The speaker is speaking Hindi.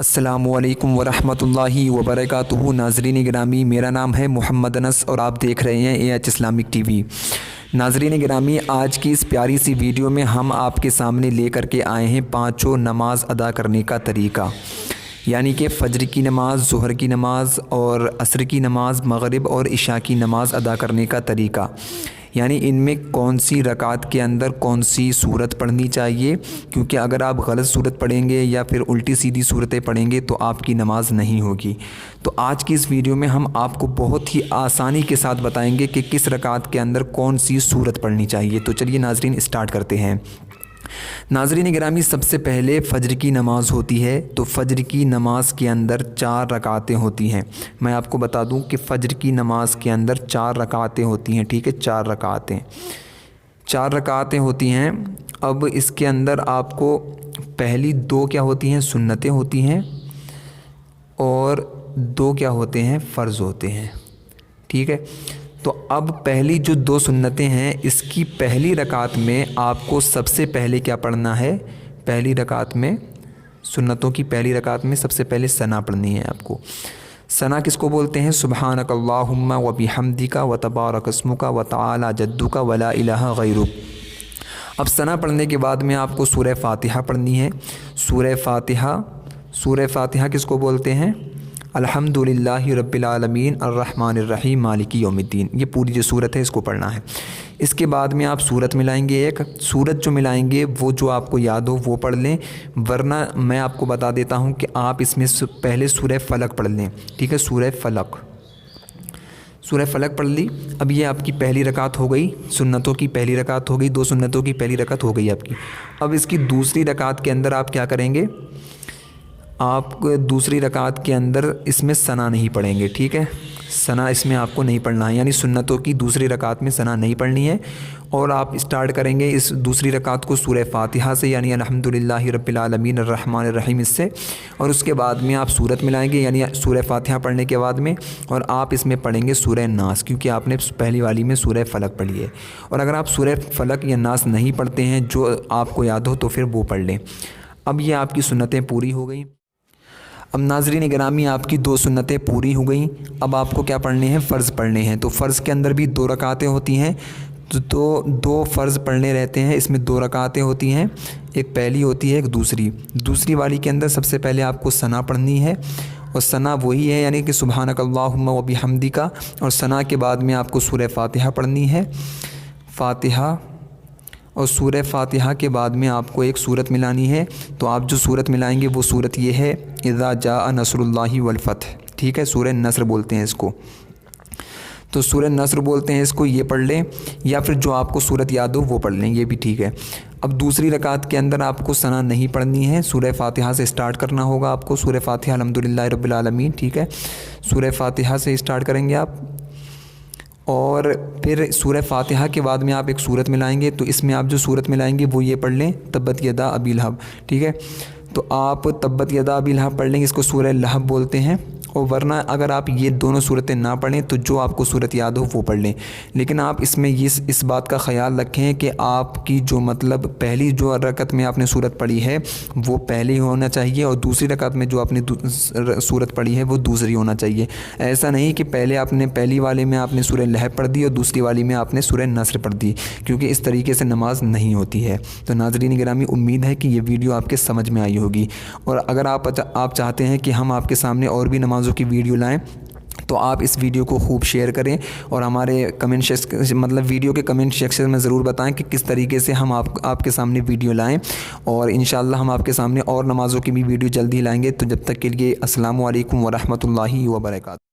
अस्सलामुअलैकुम वरहमतुल्लाहि वबरकातुहू। नाज़रीन गिरामी, मेरा नाम है मोहम्मद अनस और आप देख रहे हैं AH इस्लामिक टीवी। नाज़रीन गिरामी, आज की इस प्यारी सी वीडियो में हम आपके सामने लेकर के आए हैं पाँचों नमाज अदा करने का तरीका, यानी कि फ़जर की नमाज़, ज़ुहर की नमाज़ और असर की नमाज़, मग़रिब और इशा की नमाज़ अदा करने का तरीका। यानी इनमें कौन सी रकात के अंदर कौन सी सूरत पढ़नी चाहिए, क्योंकि अगर आप गलत सूरत पढ़ेंगे या फिर उल्टी सीधी सूरतें पढ़ेंगे तो आपकी नमाज़ नहीं होगी। तो आज की इस वीडियो में हम आपको बहुत ही आसानी के साथ बताएंगे कि किस रकात के अंदर कौन सी सूरत पढ़नी चाहिए। तो चलिए नाज़रीन स्टार्ट करते हैं। नाज़रीन गिरामी, सबसे पहले फ़जर की नमाज़ होती है। तो फ़जर की नमाज़ के अंदर 4 रकातें होती हैं। मैं आपको बता दूं कि फ़जर की नमाज़ के अंदर 4 रकातें होती हैं। ठीक है, 4 रकातें होती हैं। अब इसके अंदर आपको पहली 2 क्या होती हैं, सुन्नतें होती हैं, और 2 क्या होते हैं, फ़र्ज़ होते हैं। ठीक है, तो अब पहली जो 2 सुन्नतें हैं, इसकी पहली रकात में आपको सबसे पहले क्या पढ़ना है, पहली रकात में, सुन्नतों की पहली रकात में सबसे पहले सना पढ़नी है आपको। सना किसको बोलते हैं? सुब्हानक अल्लाहुम्मा व बिहम्दिका व तबारक अस्मुका व तआला जद्दुका व ला इलाहा गैरुक। अब सना पढ़ने के बाद में आपको सूरह फ़ातिहा पढ़नी है। सूरह फ़ातिहा किसको बोलते हैं? अल्हम्दुलिल्लाहि रब्बिल आलमीन अर्रहमानिर रहीम मालिकी यौमिद्दीन। ये पूरी जो सूरत है इसको पढ़ना है। इसके बाद में आप सूरत मिलाएंगे, एक सूरत जो मिलाएंगे वो जो आपको याद हो वो पढ़ लें, वरना मैं आपको बता देता हूँ कि आप इसमें पहले सूरह फ़लक पढ़ लें। ठीक है, सूरह फ़लक पढ़ ली। अब ये आपकी पहली रकात हो गई, सुन्नतों की पहली रकात हो गई, 2 सुन्नतों की पहली रकात हो गई आपकी। अब इसकी दूसरी रकात के अंदर आप क्या करेंगे, आप दूसरी रकात के अंदर इसमें सना नहीं पढ़ेंगे। ठीक है, सना इसमें आपको नहीं पढ़ना है, यानी सुन्नतों की दूसरी रकात में सना नहीं पढ़नी है। और आप स्टार्ट करेंगे इस दूसरी रकात को सूरह फ़ातिहा से, यानी अल्हम्दुलिल्लाहि रब्बिल आलमीन अर्रहमानिर रहीम इससे, और उसके बाद में आप सूरत मिलाएंगे, यानी सूरह फ़ातिहा पढ़ने के बाद में, और आप इसमें पढ़ेंगे सूरह नास, क्योंकि आपने पहली वाली में सूरह फ़लक पढ़ी है। और अगर आप सूरह फ़लक या नास नहीं पढ़ते हैं, जो आपको याद हो, तो फिर वो पढ़ लें। अब ये आपकी सुन्नतें पूरी हो गई। अब नाज़रीन गिरामी, आपकी 2 सुन्नतें पूरी हो गई। अब आपको क्या पढ़ने हैं, फ़र्ज़ पढ़ने हैं। तो फ़र्ज़ के अंदर भी 2 रकातें होती हैं। तो 2 फ़र्ज़ पढ़ने रहते हैं। इसमें 2 रकातें होती हैं, एक पहली होती है, एक दूसरी वाली के अंदर सबसे पहले आपको सना पढ़नी है। और सना वही है, यानी कि सुब्हानक अल्लाहुम्मा व बिहम्दिका, और सना के बाद में आपको सूरह फ़ातिहा पढ़नी है। फ़ातिहा और सूरह फ़ातिहा के बाद में आपको एक सूरत मिलानी है। तो आप जो सूरत मिलाएंगे वो सूरत ये है, इज़ा जाअ नस्रुल्लाहि वल फ़त्ह। ठीक है, सूरह नस्र बोलते हैं इसको। तो सूरह नस्र बोलते हैं इसको, ये पढ़ लें, या फिर जो आपको सूरत याद हो वो पढ़ लें, ये भी ठीक है। अब दूसरी रकात के अंदर आपको सना नहीं पढ़नी है, सूरह फ़ातिहा से स्टार्ट करना होगा आपको। सूरह फ़ातिहा अल्हम्दुलिल्लाहि रब्बिल आलमीन। ठीक है, सूरह फ़ातिहा से स्टार्ट करेंगे आप, और फिर सूरह फ़ातिहा के बाद में आप एक सूरत मिलाएंगे। तो इसमें आप जो सूरत मिलाएंगे वो ये पढ़ लें, तब्बत यदा अबी लहब। ठीक है, तो आप तब्बत यदा अबी लहब पढ़ लेंगे, इसको सूरह लहब बोलते हैं। और वरना अगर आप ये दोनों सूरतें ना पढ़ें तो जो आपको सूरत याद हो वो पढ़ लें। लेकिन आप इसमें इस बात का ख़याल रखें कि आपकी जो मतलब पहली जो रकत में आपने सूरत पढ़ी है वो पहले ही होना चाहिए, और दूसरी रकत में जो आपने सूरत पढ़ी है वो दूसरी होना चाहिए। ऐसा नहीं कि पहले आपने पहली वाले में आपने सूरह लहब पढ़ दी और दूसरी वाली में आपने सूरह नस्र पढ़ दी, क्योंकि इस तरीके से नमाज नहीं होती है। तो नाज़रीन गिरामी, उम्मीद है कि ये वीडियो आपके समझ में आई होगी। और अगर आप चाहते हैं कि हम आपके सामने और भी नमाज़ों की वीडियो लाएं, तो आप इस वीडियो को खूब शेयर करें, और हमारे कमेंट सेक्शन मतलब वीडियो के कमेंट सेक्शन में ज़रूर बताएं कि किस तरीके से हम आपके सामने वीडियो लाएं। और इंशाअल्लाह हम आपके सामने और नमाज़ों की भी वीडियो जल्दी लाएंगे। तो जब तक के लिए अस्सलामु अलैकुम व रहमतुल्लाहि व बरकातहू।